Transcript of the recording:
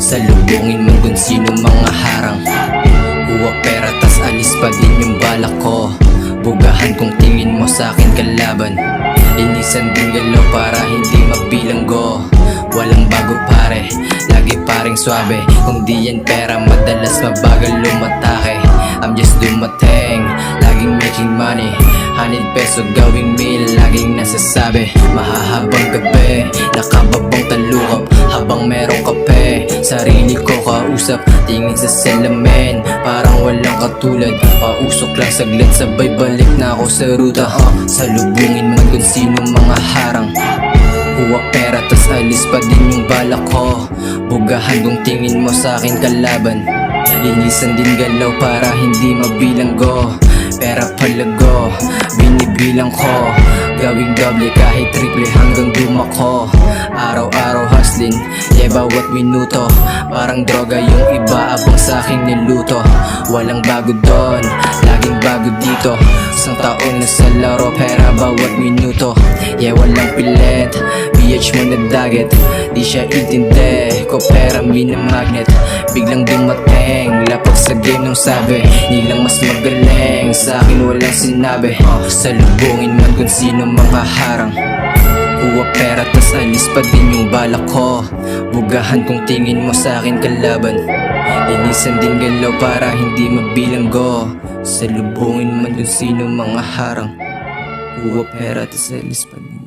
Salubungin mo kung sino mga harang. Kuha pera tas alis pa din yung balak ko. Bugahan kung tingin mo sa'kin kalaban. Inisan din galaw para hindi mabilanggo. Walang bago pare, lagi paring swabe. Kung di yan pera madalas mabagal lumatake. I'm just dumating, laging making money. 100 peso gawing meal, laging nasasabi. Mahahabang gabi, nakababang talukap habang merong kape. Sarili ko kausap, tingin sa salamin parang walang katulad. Pausok lang saglit, sabay balik na ako sa ruta. Salubungin man kung sino mga harang. Kuha pera tas alis pa din yung balak ko. Bugahan kung tingin mo sa'kin kalaban. Linisan din galaw para hindi mabilanggo. Pera palago, binibilang ko. Gawing doble kahit triple hanggang dumako. Araw-araw hustling, yeah bawat minuto. Parang droga yung iba abang sa'king niluto. Walang bago doon, laging bago dito. Isang taon na sa laro, pera bawat minuto. Yeah walang pilit, BH mo na dagat. Di siya intindi, ko pera minamagnet. Biglang dumating, lapag sa game nung sabi nilang mas magaling, sa'kin walang sinabi. Salubungin man kung sino mga harang. Kuha pera tas alis pa din yung balak ko. Bugahan kung tingin mo sa'kin kalaban. Inisan din galaw para hindi mabilanggo. Salubungin man kung sino mga harang. Kuha pera tas alis pa din.